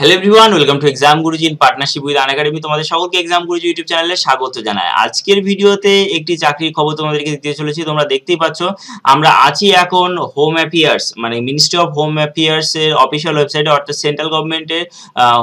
Hello everyone, welcome to exam Guruji in partnership with Unacademy. তোমাদের সকলকে exam গুরুজি YouTube চ্যানেলে স্বাগত জানাই। আজকের ভিডিওতে একটি চাকরির খবর তোমাদেরকে দিতে চলেছি। তোমরা দেখতেই পাচ্ছ আমরা আছি এখন হোম অ্যাফেয়ার্স মানে মিনিস্ট্রি অফ হোম অ্যাফেয়ার্স এর অফিসিয়াল ওয়েবসাইটে, অর্থাৎ সেন্ট্রাল গভর্নমেন্টের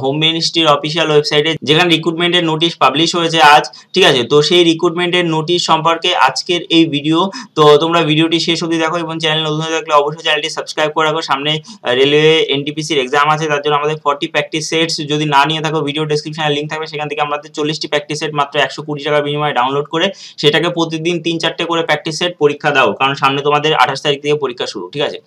হোম মিনিস্ট্রির অফিসিয়াল ওয়েবসাইটে, যেখানে রিক্রুটমেন্টের নোটিশ পাবলিশ হয়েছে আজ। ঠিক আছে, তো সেই রিক্রুটমেন্টের নোটিশ সম্পর্কে আজকের এই ভিডিও। তো তোমরা ভিডিওটি শেষ অবধি দেখো এবং চ্যানেল নতুন হয়ে থাকলে অবশ্যই চ্যানেলটি সাবস্ক্রাইব করে রাখো। সামনে রেলওয়ে এনটিপিসির এক্সাম আছে, তার জন্য আমাদের 40 প্র্যাকটিস সেটস যদি না নিয়ে থাকো, ভিডিও ডেসক্রিপশনে লিংক থাকবে, সেখান থেকে আমাদের 40টি প্র্যাকটিস সেট মাত্র 120 টাকার বিনিময়ে ডাউনলোড করে সেটাকে প্রতিদিন 3-4টে করে প্র্যাকটিস সেট পরীক্ষা দাও, কারণ সামনে তোমাদের 28 তারিখ থেকে পরীক্ষা শুরু। ঠিক আছে,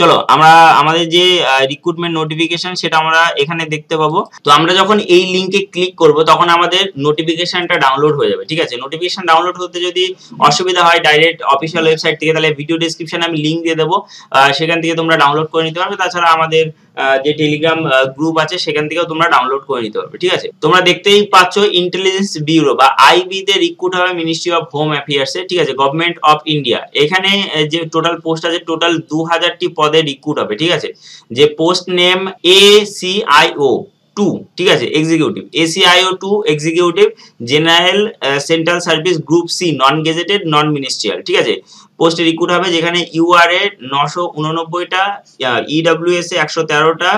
চলো আমরা আমাদের যে রিক্রুটমেন্ট নোটিফিকেশন সেটা আমরা এখানে দেখতে পাবো। তো আমরা যখন এই লিংকে ক্লিক করব তখন আমাদের নোটিফিকেশনটা ডাউনলোড হয়ে যাবে। ঠিক আছে, নোটিফিকেশন ডাউনলোড হতে যদি অসুবিধা হয় ডাইরেক্ট অফিসিয়াল ওয়েবসাইট থেকে, তাহলে ভিডিও ডেসক্রিপশনে আমি লিংক দিয়ে দেবো, সেখান থেকে তোমরা ডাউনলোড করে নিতে পারবে। তাছাড়া আমাদের যে টেলিগ্রাম গ্রুপ আছে সেখান থেকেও তোমরা ডাউনলোড করে নিতে পারবে। ঠিক আছে, তোমরা দেখতেই পাচ্ছ ইন্টেলিজেন্স ব্যুরো বা আইবি তে রিক্রুট হবে মিনিস্ট্রি অফ হোম অ্যাফেয়ার্স এ। ঠিক আছে, গভর্নমেন্ট অফ ইন্ডিয়া। এখানে যে টোটাল পোস্ট আছে, টোটাল 2000টি পদে রিক্রুট হবে। ঠিক আছে, যে পোস্ট নেম ACIO 2, ঠিক আছে, executive, ACIO 2 executive general central service group C, non gazetted non ministerial. ঠিক আছে, পোস্টে রিক্রুট হবে, যেখানে URA 989টা, EWS এ 113টা,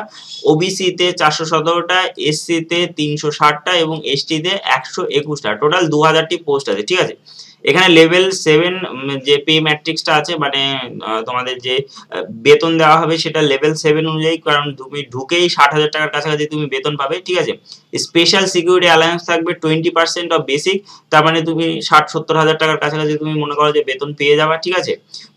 OBC তে 417টা, SC তে 360টা এবং ST তে 121টা। টোটাল 2000টি পোস্ট আছে। ঠিক আছে, এখানে লেভেল 7 যে পে ম্যাট্রিক্সটা আছে, মানে তোমাদের যে বেতন দেওয়া হবে সেটা লেভেল 7 অনুযায়ী, কারণ তুমি ঢুকেই 60,000 টাকার কাছাকাছি তুমি বেতন পাবে। ঠিক আছে, স্পেশাল সিকিউরিটি অ্যালায়েন্স থাকবে 20% অফ বেসিক, তার মানে তুমি 60-70 হাজার টাকার কাছাকাছি তুমি মনে করো যে বেতন পেয়ে যাবা। ঠিক আছে,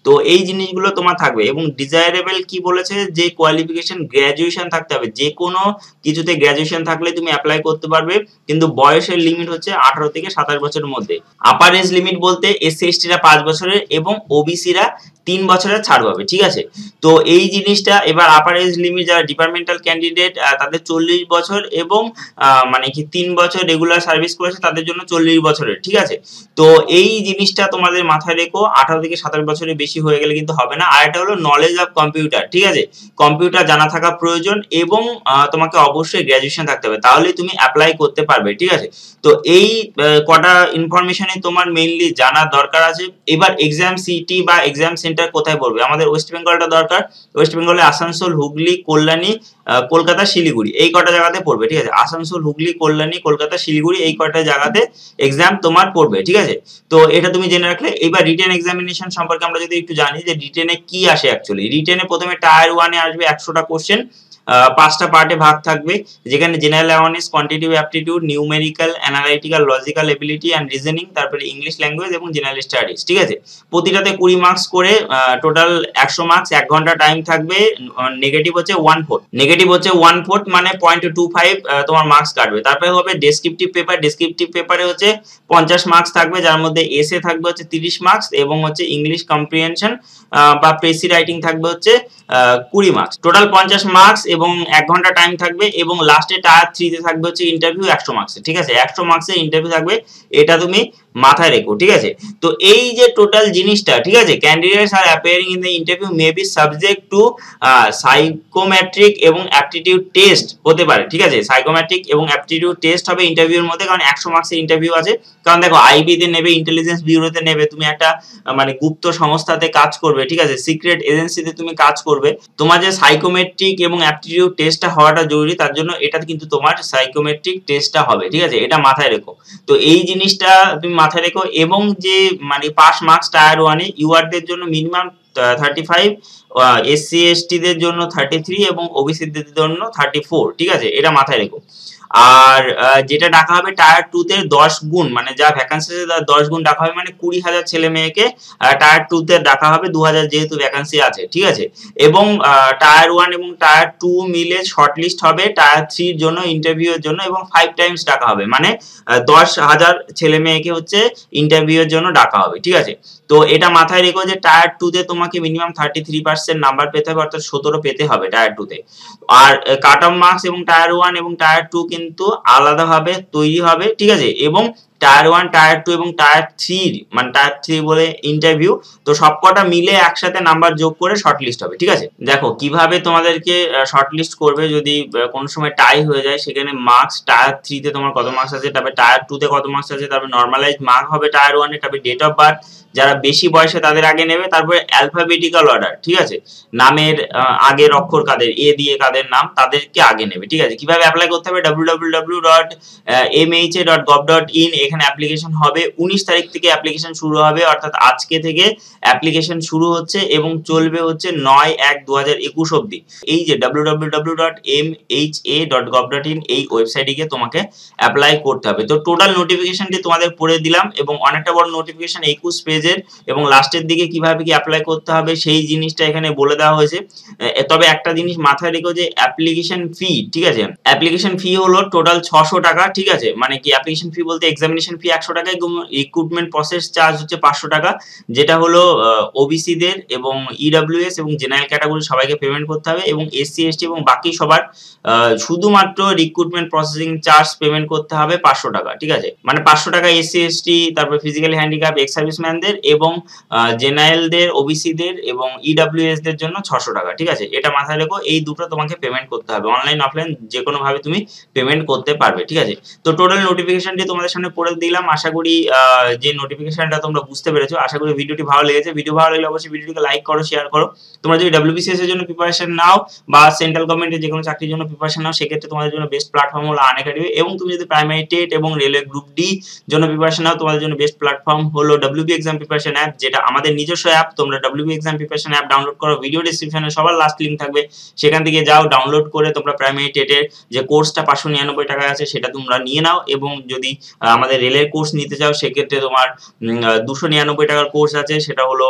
তো এই জিনিসগুলো তোমার থাকবে। এবং ডিজায়ারেবল কি বলেছে, যে কোয়ালিফিকেশন গ্র্যাজুয়েশন থাকতে হবে, যে কোনো কিছুতে গ্র্যাজুয়েশন থাকলে তুমি অ্যাপ্লাই করতে পারবে, কিন্তু বয়সের লিমিট হচ্ছে 18 থেকে 27 বছরের মধ্যে। আপার এজ লিমিট বলতে SC ST রা 5 বছরের এবং OBC রা 3 বছরের ছাড় পাবে। ঠিক আছে, তো এই জিনিসটা এবার আপার এজ লিমিট যারা ডিপার্টমেন্টাল ক্যান্ডিডেট তাদের 40 বছর এবং মানে কি 3 বছর রেগুলার সার্ভিস করেছে তাদের জন্য 40 বছরের। ঠিক আছে, তো এই জিনিসটা তোমাদের মাথায় রেখো, 18 থেকে 27 বছরের বেশি হয়ে গেলে কিন্তু হবে না। আর এটা হলো নলেজ অফ কম্পিউটার। ঠিক আছে, কম্পিউটার জানা থাকা প্রয়োজন এবং তোমাকে অবশ্যই গ্র্যাজুয়েশন থাকতে হবে, তাহলেই তুমি অ্যাপ্লাই করতে পারবে। ঠিক আছে, তো এই কটা ইনফরমেশনই তোমার মেইনলি জানার দরকার আছে। এবার এক্সাম সিটি বা এক্সাম সেন্টার কোথায় পড়বে, আমাদের ওয়েস্ট বেঙ্গলটা দরকার। ওয়েস্ট বেঙ্গলে আসানসোল, হুগলি, কল্যাণী, কলকাতা, শিলিগুড়ি, এই কটা জায়গাতে পড়বে। ঠিক আছে, আসানসোল, হুগলি, কল্যাণী, কলকাতা, শিলিগুড়ি, এই কটা জায়গাতে এক্সাম তোমার পড়বে। ঠিক আছে, তো এটা তুমি জেনে রাখলে। এবার রিটেন এক্সামিনেশন সম্পর্কে আমরা যদি একটু জানি যে রিটেনে কি আসে অ্যাকচুয়ালি। রিটেনে প্রথমে টায়ার 1 এ আসবে 100টা কোশ্চেন, 5টা পার্টে ভাগ থাকবে, যেখানে general awareness, quantitative aptitude, numerical, analytical, logical ability and reasoning, তারপরে ইংলিশ ল্যাঙ্গুয়েজ এবং জেনারেল স্টাডিজ। ঠিক আছে, প্রতিটাতে 20 মার্কস করে, টোটাল 100 মার্কস, 1 ঘন্টা টাইম থাকবে। নেগেটিভ হচ্ছে 1/4, নেগেটিভ হচ্ছে 1/4 মানে 0.25 তোমার মার্কস কাটবে। তারপরে হবে ডেসক্রিপটিভ পেপার। ডেসক্রিপটিভ পেপারে হচ্ছে 50 মার্কস থাকবে, যার মধ্যে এসে থাকবে হচ্ছে 30 মার্কস এবং হচ্ছে ইংলিশ কম্প্রিহেনশন বা প্রেসি রাইটিং থাকবে হচ্ছে 20 মার্কস। টোটাল 50 মার্কস এবং 1 ঘন্টা টাইম থাকবে। এবং লাস্টে টায়ার 3 তে থাকবে হচ্ছে ইন্টারভিউ 100 মার্কস। ঠিক আছে, 100 মার্কসের ইন্টারভিউ থাকবে, এটা তুমি মাথায় রেখো। ঠিক আছে, তো এই যে টোটাল জিনিসটা, ঠিক আছে, candidates are appearing in the interview may be subject to psychometric এবং অ্যাপটিটিউড টেস্ট হতে পারে। ঠিক আছে, সাইকোমেট্রিক এবং অ্যাপটিটিউড টেস্ট হবে ইন্টারভিউর মধ্যে, কারণ 100 মার্কসের ইন্টারভিউ আছে। কারণ দেখো, আইবি তে নেবে, ইন্টেলিজেন্স ব্যুরোতে নেবে, তুমি একটা মানে গুপ্ত সংস্থাতে কাজ করবে। ঠিক আছে, সিক্রেট এজেন্সিতে তুমি কাজ করবে, তোমার যে সাইকোমেট্রিক এবং অ্যাপটিটিউড টেস্টটা হওয়াটা জরুরি, তার জন্য এটা কিন্তু তোমার সাইকোমেট্রিক টেস্টটা হবে। ঠিক আছে, এটা মাথায় রেখো। তো এই জিনিসটা তুমি মাথায় রেখো। এবং যে মানে পাস মার্কস টায়ার 1 এ ইউআর দের জন্য মিনিমাম 35, SC ST দের জন্য 33 এবং OBC দের জন্য 34। ঠিক আছে, এটা মাথায় রেখো। আর যেটা ডাকা হবে টায়ার 2 তে 10 গুণ, মানে যা ভ্যাকান্সি আছে তার 10 গুণ ডাকা হবে, মানে 20,000 ছেলে মেয়েকে টায়ার 2 তে ডাকা হবে, 2000 যেহেতু ভ্যাকান্সি আছে। ঠিক আছে, এবং টায়ার 1 এবং টায়ার 2 মিলে শর্টলিস্ট হবে টায়ার 3 এর জন্য, ইন্টারভিউ এর জন্য, এবং 5 টাইমস ডাকা হবে, মানে 10,000 ছেলে মেয়েকে হচ্ছে ইন্টারভিউ এর জন্য ডাকা হবে। ঠিক আছে, তো এটা মাথায় রেখো যে টায়ার 2 তে তোমাকে মিনিমাম 33% নাম্বার পেতে হবে, অর্থাৎ 17 পেতে হবে টায়ার 2 তে। আর কাট অফ মার্কস এবং টায়ার 1 এবং টায়ার 2 কিন্তু আলাদাভাবে তৈরি হবে। ঠিক আছে, এবং টায়ার 1, টায়ার 2 এবং টায়ার 3 মানে টায়ার 3 বলে ইন্টারভিউ। তো সবকটা মিলে একসাথে নাম্বার যোগ করে শর্ট লিস্ট হবে, ঠিক আছে। দেখো কিভাবে তোমাদেরকে শর্ট লিস্ট করবে, যদি কোনো সময় টাই হয়ে যায় সেখানে মার্কস টায়ার 3 তে তোমার কত মার্কস আছে, তারপরে টায়ার 2 তে কত মার্কস আছে, তারপরে নর্মালাইজ মার্ক হবে টায়ার 1 এ, তারপরে ডেট অফ বার্থ যারা বেশি বয়সে তাদের আগে নেবে, তারপরে অ্যালফাবেটিক্যাল অর্ডার, ঠিক আছে, নামের আগের অক্ষর কাদের, এ দিয়ে কাদের নাম তাদেরকে আগে নেবে, ঠিক আছে। কিভাবে অ্যাপ্লাই করতে হবে, www.mha.gov.in এখানে অ্যাপ্লিকেশন হবে। 19 তারিখ থেকে অ্যাপ্লিকেশন শুরু হবে, অর্থাৎ আজকে থেকে অ্যাপ্লিকেশন শুরু হচ্ছে এবং চলবে হচ্ছে 9/1/2021 অবধি। এই যে www.mha.gov.in এই ওয়েবসাইটে গিয়ে তোমাকে অ্যাপ্লাই করতে হবে। তো টোটাল নোটিফিকেশনটি তোমাদের পড়ে দিলাম এবং অনেকটা বড় নোটিফিকেশন 21 পেজের, এবং লাস্টের দিকে কিভাবে কি অ্যাপ্লাই করতে হবে সেই জিনিসটা এখানে বলে দেওয়া হয়েছে। তবে একটা জিনিস মাথায় রেখো যে অ্যাপ্লিকেশন ফি, ঠিক আছে, অ্যাপ্লিকেশন ফি হলো টোটাল 600 টাকা, ঠিক আছে। মানে কি অ্যাপ্লিকেশন ফি বলতে এক্সামিনেশন ফি 100 টাকা এবং রিক্রুটমেন্ট প্রসেস চার্জ হচ্ছে 500 টাকা, যেটা হলো ওবিসি দের এবং ইডব্লিউএস এবং জেনারেল ক্যাটাগরি সবাইকে পেমেন্ট করতে হবে, এবং এসসি এসটি এবং বাকি সবার শুধুমাত্র রিক্রুটমেন্ট প্রসেসিং চার্জ পেমেন্ট করতে হবে 500 টাকা, ঠিক আছে। মানে 500 টাকা এসসি এসটি, তারপর ফিজিক্যালি হ্যান্ডিক্যাপ, এক্স সার্ভিসম্যানদের এবং জেনারেলদের, ওবিসিদের এবং ইডব্লিউএস দের জন্য 600 টাকা, ঠিক আছে। এটা মাথায় রেখো, এই দুটো তোমাকে পেমেন্ট করতে হবে, অনলাইন অফলাইন যে কোনো ভাবে তুমি পেমেন্ট করতে পারবে, ঠিক আছে। তো টোটাল নোটিফিকেশনটি তোমাদের সামনে পড়ে দিলাম। আশা করি যে নোটিফিকেশনটা তোমরা বুঝতে পেরেছো। আশা করি ভিডিওটি ভালো লেগেছে। ভিডিও ভালো লাগলে অবশ্যই ভিডিওটিকে লাইক করো, শেয়ার করো। তোমরা যদি ডব্লিউবিসিএস এর জন্য প্রিপারেশন নাও বা সেন্ট্রাল গভর্নমেন্টের যে কোনো চাকরির জন্য প্রিপারেশন নাও, সেক্ষেত্রে তোমাদের জন্য বেস্ট প্ল্যাটফর্ম হলো আনএকাডেমি। এবং তুমি যদি প্রাইমারি টেট এবং রেলওয়ে গ্রুপ ডি জন্য প্রিপারেশন নাও, তোমাদের জন্য বেস্ট প্ল্যাটফর্ম হলো ডব্লিউবি এক্সাম প্রিপারেশন অ্যাপ, যেটা আমাদের নিজস্ব অ্যাপ। তোমরা WB exam preparation app download করো, ভিডিও ডেসক্রিপশনে সবার লাস্ট লিংক থাকবে, সেখান থেকে যাও, ডাউনলোড করে তোমরা প্রাইমারি টেটের যে কোর্সটা 599 টাকা আছে সেটা তোমরা নিয়ে নাও। এবং যদি আমাদের রেলের কোর্স নিতে চাও সেক্ষেত্রে তোমার 299 টাকার কোর্স আছে, সেটা হলো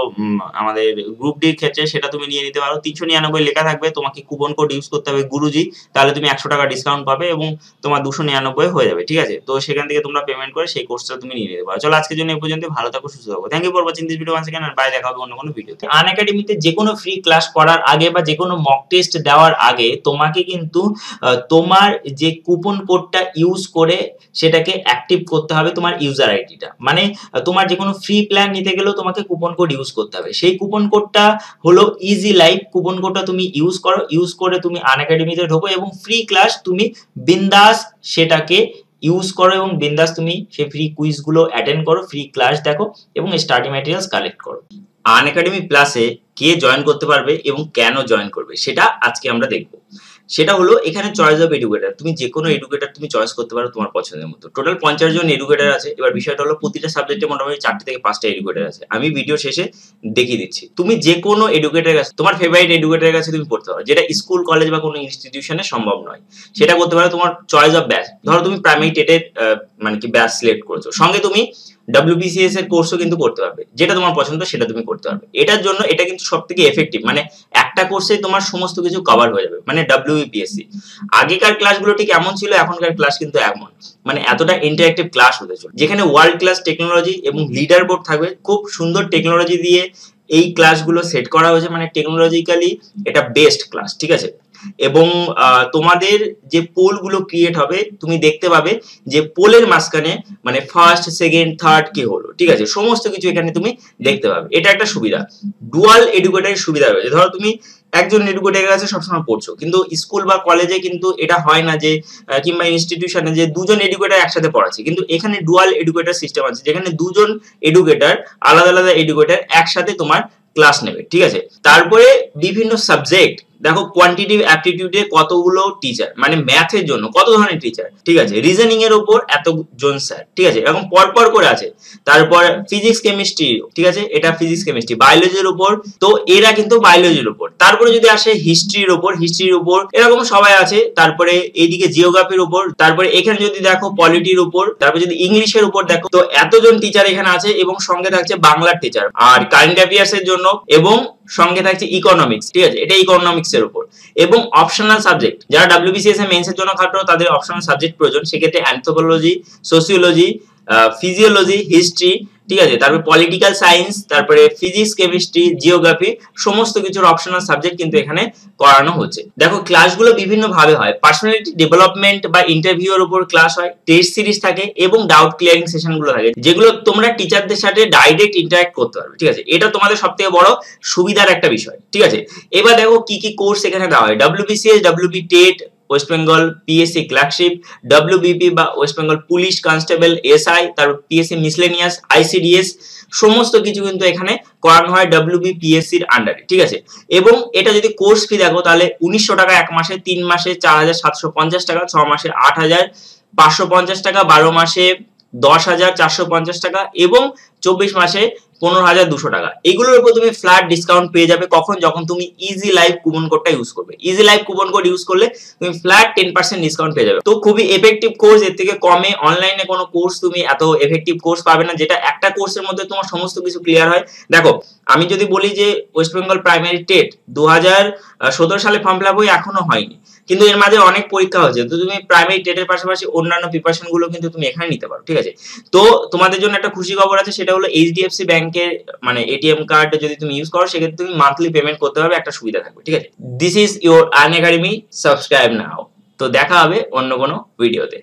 আমাদের গ্রুপ ডির ক্ষেত্রে, সেটা তুমি নিয়ে নিতে পারো। 399 লেখা থাকবে, তোমাকে কুপন কোড ইউজ করতে হবে গুরুজি, তাহলে তুমি 100 টাকা ডিসকাউন্ট পাবে এবং তোমার 299 হয়ে যাবে, ঠিক আছে। তো সেখান থেকে তোমরা পেমেন্ট করে সেই কোর্সটা তুমি নিয়ে নিতে পারো। চলো আজকের জন্য এই পর্যন্ত, ভালো থাকো, সুস্থ থাকো। Thank you for watching this video once again, আর বাই, দেখা হবে অন্য কোনো ভিডিওতে। আনএকাডেমিতে যে কোনো ফ্রি ক্লাস করার আগে বা যে কোনো মক টেস্ট দেওয়ার আগে তোমাকে কিন্তু তোমার যে কুপন কোডটা ইউজ করে সেটাকে অ্যাক্টিভ করতে হবে, তোমার ইউজার আইডিটা। মানে তোমার যে কোনো ফ্রি প্ল্যান নিতে গেলেও তোমাকে কুপন কোড ইউজ করতে হবে। সেই কুপন কোডটা হলো ইজি লাইফ। কুপন কোডটা তুমি ইউজ করো, ইউজ করে তুমি আনএকাডেমিতে ঢোকো এবং ফ্রি ক্লাস তুমি বিন্দাস সেটাকে ইউজ করো এবং বিন্দাস তুমি সেই ফ্রি কুইজগুলো অ্যাটেন্ড করো, ফ্রি ক্লাস দেখো এবং স্টাডি ম্যাটেরিয়ালস কালেক্ট করো। আনএকাডেমি প্লাসে কে জয়েন করতে পারবে এবং কেন জয়েন করবে সেটা আজকে আমরা দেখবো। সেটা হলো এখানে চয়েস অফ এডুকেটর, তুমি যে কোনো এডুকেটর তুমি চয়েস করতে পারো তোমার পছন্দের মতো। টোটাল 50 জন এডুকেটর আছে। এবার বিষয়টা হলো প্রতিটা সাবজেক্টে মোটামুটি 4 থেকে 5টা এডুকেটর আছে। আমি ভিডিও শেষে দেখিয়ে দিচ্ছি। তুমি যে কোনো এডুকেটরের কাছে, তোমার ফেভারিট এডুকেটরের কাছে তুমি পড়তে পারো, যেটা স্কুল কলেজ বা কোনো ইনস্টিটিউশনে সম্ভব নয়। সেটা করতে পারো তোমার চয়েস অফ ব্যাচ। ধরো তুমি প্রাইমারি টেটের মানে কি ব্যাচ সিলেক্ট করেছো, সঙ্গে তুমি ডব্লিউবিসিএস এর কোর্সও কিন্তু করতে পারবে, যেটা তোমার পছন্দ সেটা তুমি করতে পারবে। এটার জন্য এটা কিন্তু সবথেকে এফেক্টিভ, মানে একটা কোর্সে তোমার সমস্ত কিছু কভার হয়ে যাবে, মানে ডব্লিউবিপিএসসি। আগেকার ক্লাসগুলো ঠিক এমন ছিল, এখনকার ক্লাস কিন্তু এমন, মানে এতটা ইন্টারঅ্যাক্টিভ ক্লাস হতে চলে, যেখানে ওয়ার্ল্ড ক্লাস টেকনোলজি এবং লিডার বোর্ড থাকবে। খুব সুন্দর টেকনোলজি দিয়ে এই ক্লাসগুলো সেট করা হয়েছে, মানে টেকনোলজিক্যালি এটা বেস্ট ক্লাস, ঠিক আছে। এবং তোমাদের যে পোলগুলো ক্রিয়েট হবে, তুমি দেখতে পাবে যে পোলের মাঝখানে মানে ফার্স্ট, সেকেন্ড, থার্ড কে হলো, ঠিক আছে, সমস্ত কিছু এখানে তুমি দেখতে পাবে। এটা একটা সুবিধা। ডুয়াল এডুকেটরের সুবিধা রয়েছে। ধরো তুমি একজন এডুকেটরের কাছে সবসময় পড়ছো, কিন্তু স্কুল বা কলেজে কিন্তু এটা হয় না যে, কিংবা ইনস্টিটিউশনে যে দুজন এডুকেটর একসাথে পড়াচ্ছে, কিন্তু এখানে ডুয়াল এডুকেটর সিস্টেম আছে, যেখানে দুজন এডুকেটর, আলাদা আলাদা এডুকেটর একসাথে তোমার ক্লাস নেবে, ঠিক আছে। তারপরে বিভিন্ন সাবজেক্ট দেখো, কোয়ান্টিটিভ অ্যাপটিটিউডে কতগুলো টিচার, মানে ম্যাথের জন্য কত ধরনের টিচার, ঠিক আছে, রিজনিং এর উপর এতজন স্যার, ঠিক আছে, এরকম পরপর করে আছে। তারপর ফিজিক্স কেমিস্ট্রি, ঠিক আছে, এটা ফিজিক্স কেমিস্ট্রি, বায়োলজির উপর, তো এরা কিন্তু বায়োলজির উপর। তারপরে যদি আসে হিস্ট্রির উপর এরকম সবাই আছে। তারপরে এইদিকে জিওগ্রাফির উপর, তারপরে এখানে যদি দেখো পলিটির উপর, তারপরে যদি ইংলিশের উপর দেখো, তো এতজন টিচার এখানে আছে। এবং সঙ্গে থাকছে বাংলার টিচার আর কারেন্ট অ্যাফেয়ার্স এর জন্য, এবং সঙ্গে থাকছে ইকোনমিক্স, ঠিক আছে, এটা ইকোনমিক্স এর উপর। এবং অপশনাল সাবজেক্ট, যারা ডব্লিউবিসিএস এর মেন্সের জন্য খাটো তাদের অপশনাল সাবজেক্ট প্রয়োজন, সেক্ষেত্রে অ্যানথ্রোপোলজি, সোসিওলজি, ফিজিওলজি, হিস্ট্রি, ঠিক আছে, তারপরে পলিটিক্যাল সায়েন্স, তারপরে ফিজিক্স, কেমিস্ট্রি, জিওগ্রাফি, সমস্ত কিছুর অপশনাল সাবজেক্ট কিন্তু এখানে করানো হচ্ছে। দেখো ক্লাসগুলো বিভিন্ন ভাবে হয়, পার্সোনালিটি ডেভেলপমেন্ট বা ইন্টারভিউ এর উপর ক্লাস হয়, টেস্ট সিরিজ থাকে এবং ডাউট ক্লিয়ারিং সেশন গুলো থাকে, যেগুলো তোমরা টিচারদের সাথে ডাইরেক্ট ইন্টারঅ্যাক্ট করতে পারবে। ঠিক আছে, এটা তোমাদের সবথেকে বড় সুবিধার একটা বিষয়। ঠিক আছে, এবার দেখো কি কি কোর্স এখানে দেওয়া হয়। WBCS, WB TET, West Bengal PSC clerkship, WBP বা West Bengal police constable, SI, তারপর পিএসসি মিসলেনিয়াস, আইসিডিএস, সমস্ত কিছু কিন্তু এখানে করানো হয় ডব্লিউবিপিএসসি এর আন্ডারে। ঠিক আছে, এবং এটা যদি কোর্স ফি দেখো তাহলে 1900 টাকা এক মাসে, 3 মাসে 4750 টাকা, 6 মাসে 8550 টাকা, 12 মাসে 10,450 টাকা এবং 24 মাসে 15,200 টাকা। এগুলোর উপর তুমি ফ্ল্যাট ডিসকাউন্ট পেয়ে যাবে কখন, যখন তুমি ইজি লাইভ কুপন কোডটা ইউজ করবে। Easy live coupon code use করলে তুমি ফ্ল্যাট 10% ডিসকাউন্ট পেয়ে যাবে। তো খুবই এফেক্টিভ কোর্স, এর থেকে কমে অনলাইনে কোনো কোর্স তুমি এত এফেক্টিভ কোর্স পাবে না, যেটা একটা কোর্সের মধ্যে তোমার সমস্ত কিছু ক্লিয়ার হয়। দেখো আমি যদি বলি যে ওয়েস্ট বেঙ্গল প্রাইমারি টেট 2017 সালে ফর্ম ফিল আপ হয়ে এখনো হয়নি, কিন্তু এর মাঝে অনেক পরীক্ষা হয়েছে, তো তুমি প্রাইমারি টেটের পাশাপাশি অন্যান্য প্রিপারেশন গুলো কিন্তু তুমি এখানে নিতে পারো। ঠিক আছে, তো তোমাদের জন্য একটা খুশি খবর আছে, সেটা হলো এইচডিএফসি ব্যাংকের মানে এটিএম কার্ড যদি তুমি ইউজ করো সেক্ষেত্রে তুমি মান্থলি পেমেন্ট করতে পারবে, একটা সুবিধা থাকবে। ঠিক আছে, this is your Unacademy, subscribe now. তো দেখা হবে অন্য কোনো ভিডিওতে।